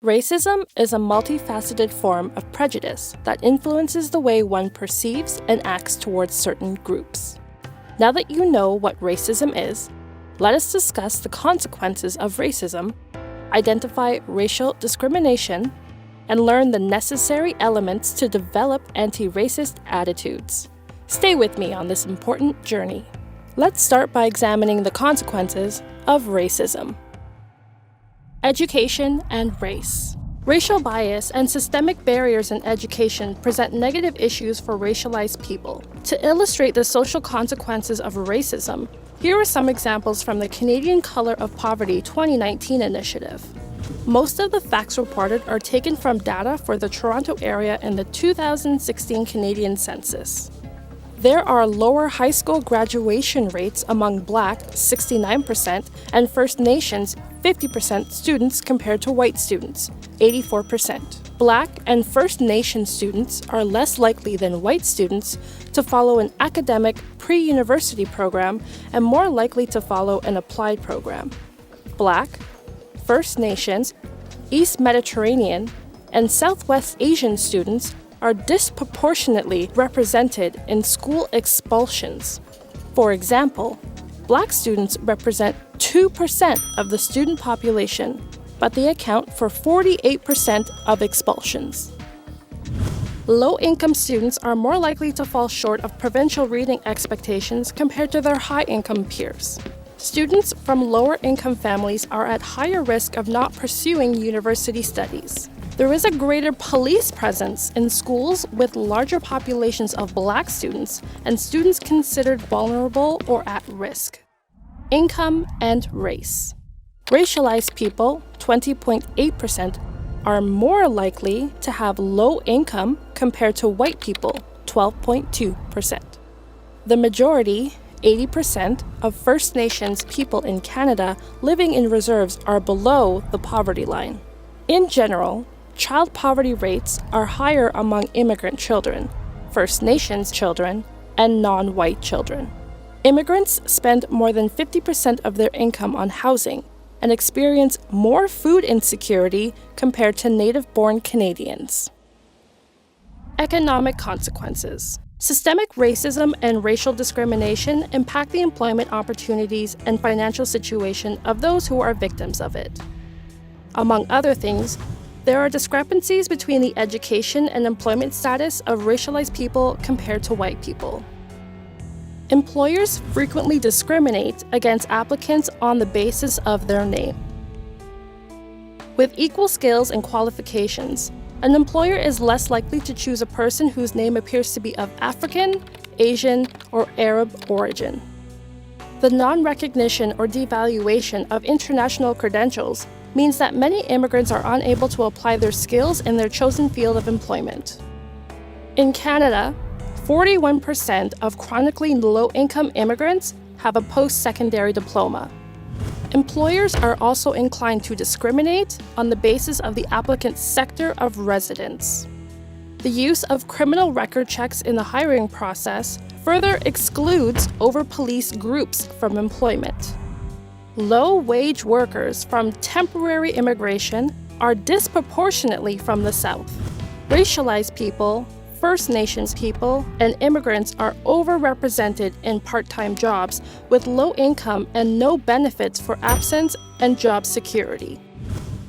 Racism is a multifaceted form of prejudice that influences the way one perceives and acts towards certain groups. Now that you know what racism is, let us discuss the consequences of racism, identify racial discrimination, and learn the necessary elements to develop anti-racist attitudes. Stay with me on this important journey. Let's start by examining the consequences of racism. Education and race. Racial bias and systemic barriers in education present negative issues for racialized people. To illustrate the social consequences of racism, here are some examples from the Canadian Color of Poverty 2019 initiative. Most of the facts reported are taken from data for the Toronto area in the 2016 Canadian Census. There are lower high school graduation rates among Black, 69%, and First Nations, 50% students compared to white students, 84%. Black and First Nation students are less likely than white students to follow an academic pre-university program and more likely to follow an applied program. Black, First Nations, East Mediterranean, and Southwest Asian students are disproportionately represented in school expulsions. For example, Black students represent 2% of the student population, but they account for 48% of expulsions. Low-income students are more likely to fall short of provincial reading expectations compared to their high-income peers. Students from lower-income families are at higher risk of not pursuing university studies. There is a greater police presence in schools with larger populations of Black students and students considered vulnerable or at risk. Income and race. Racialized people, 20.8%, are more likely to have low income compared to white people, 12.2%. The majority, 80%, of First Nations people in Canada living in reserves are below the poverty line. In general, child poverty rates are higher among immigrant children, First Nations children, and non-white children. Immigrants spend more than 50% of their income on housing and experience more food insecurity compared to native-born Canadians. Economic consequences. Systemic racism and racial discrimination impact the employment opportunities and financial situation of those who are victims of it. Among other things, there are discrepancies between the education and employment status of racialized people compared to white people. Employers frequently discriminate against applicants on the basis of their name. With equal skills and qualifications, an employer is less likely to choose a person whose name appears to be of African, Asian, or Arab origin. The non-recognition or devaluation of international credentials means that many immigrants are unable to apply their skills in their chosen field of employment. In Canada, 41% of chronically low-income immigrants have a post-secondary diploma. Employers are also inclined to discriminate on the basis of the applicant's sector of residence. The use of criminal record checks in the hiring process further excludes over-policed groups from employment. Low-wage workers from temporary immigration are disproportionately from the South. Racialized people, First Nations people, and immigrants are overrepresented in part-time jobs with low income and no benefits for absence and job security.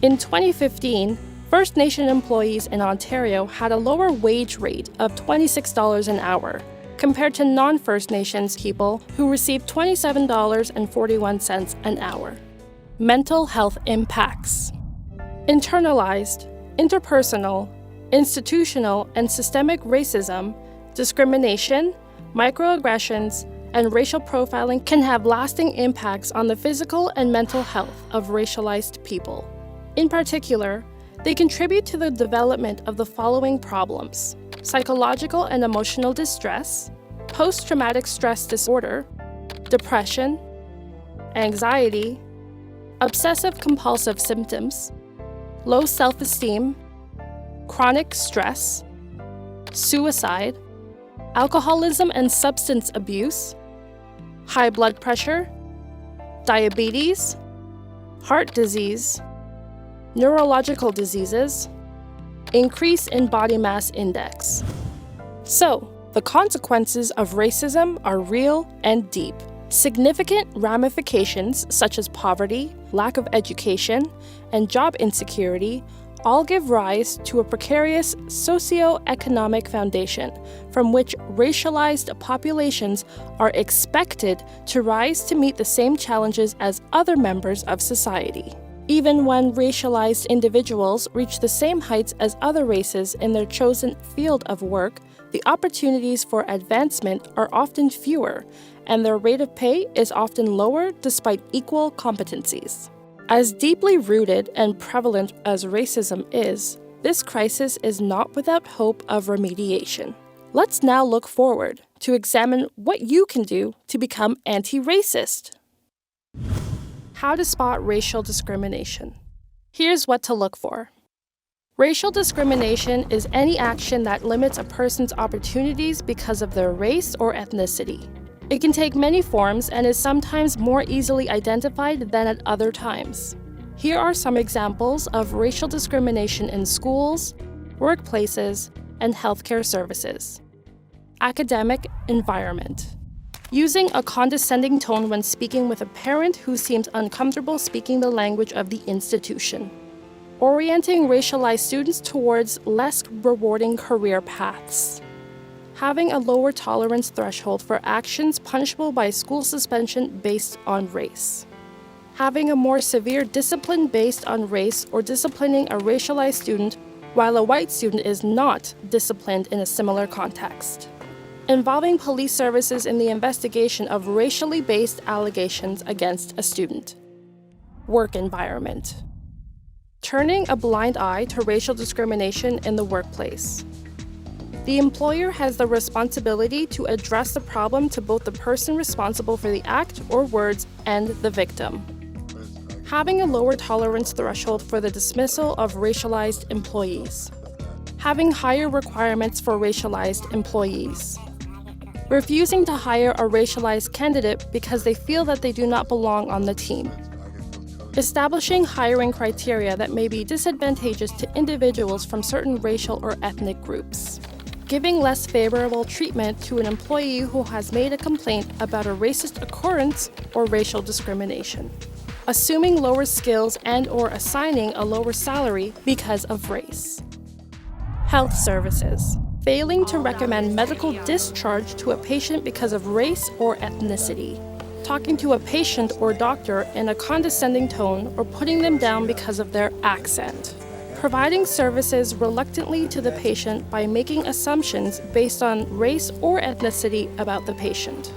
In 2015, First Nation employees in Ontario had a lower wage rate of $26 an hour, compared to non-First Nations people who received $27.41 an hour. Mental health impacts. Internalized, interpersonal, institutional, and systemic racism, discrimination, microaggressions, and racial profiling can have lasting impacts on the physical and mental health of racialized people. In particular, they contribute to the development of the following problems: psychological and emotional distress, post-traumatic stress disorder, depression, anxiety, obsessive-compulsive symptoms, low self-esteem, chronic stress, suicide, alcoholism and substance abuse, high blood pressure, diabetes, heart disease, neurological diseases, increase in body mass index. So, the consequences of racism are real and deep. Significant ramifications such as poverty, lack of education, and job insecurity all give rise to a precarious socio-economic foundation from which racialized populations are expected to rise to meet the same challenges as other members of society. Even when racialized individuals reach the same heights as other races in their chosen field of work, the opportunities for advancement are often fewer, and their rate of pay is often lower despite equal competencies. As deeply rooted and prevalent as racism is, this crisis is not without hope of remediation. Let's now look forward to examine what you can do to become anti-racist. How to spot racial discrimination. Here's what to look for. Racial discrimination is any action that limits a person's opportunities because of their race or ethnicity. It can take many forms and is sometimes more easily identified than at other times. Here are some examples of racial discrimination in schools, workplaces, and healthcare services. Academic environment. Using a condescending tone when speaking with a parent who seems uncomfortable speaking the language of the institution. Orienting racialized students towards less rewarding career paths. Having a lower tolerance threshold for actions punishable by school suspension based on race. Having a more severe discipline based on race or disciplining a racialized student while a white student is not disciplined in a similar context. Involving police services in the investigation of racially based allegations against a student. Work environment. Turning a blind eye to racial discrimination in the workplace. The employer has the responsibility to address the problem to both the person responsible for the act or words and the victim. Having a lower tolerance threshold for the dismissal of racialized employees. Having higher requirements for racialized employees. Refusing to hire a racialized candidate because they feel that they do not belong on the team. Establishing hiring criteria that may be disadvantageous to individuals from certain racial or ethnic groups. Giving less favorable treatment to an employee who has made a complaint about a racist occurrence or racial discrimination. Assuming lower skills and/or assigning a lower salary because of race. Health services. Failing to recommend medical discharge to a patient because of race or ethnicity. Talking to a patient or doctor in a condescending tone or putting them down because of their accent. Providing services reluctantly to the patient by making assumptions based on race or ethnicity about the patient.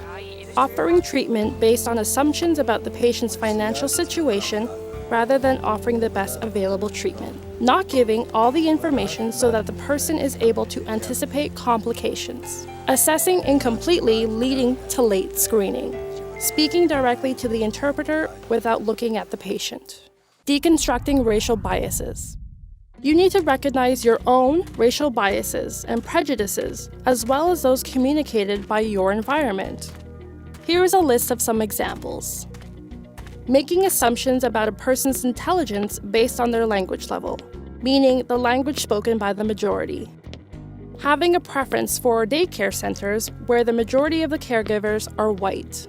Offering treatment based on assumptions about the patient's financial situation rather than offering the best available treatment. Not giving all the information so that the person is able to anticipate complications. Assessing incompletely leading to late screening. Speaking directly to the interpreter without looking at the patient. Deconstructing racial biases. You need to recognize your own racial biases and prejudices, as well as those communicated by your environment. Here is a list of some examples. Making assumptions about a person's intelligence based on their language level, meaning the language spoken by the majority. Having a preference for daycare centers where the majority of the caregivers are white.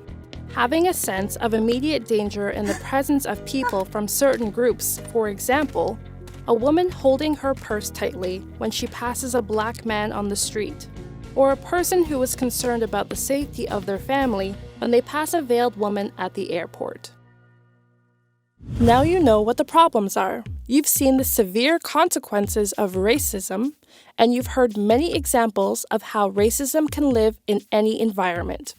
Having a sense of immediate danger in the presence of people from certain groups, for example, a woman holding her purse tightly when she passes a black man on the street, or a person who is concerned about the safety of their family when they pass a veiled woman at the airport. Now you know what the problems are. You've seen the severe consequences of racism, and you've heard many examples of how racism can live in any environment.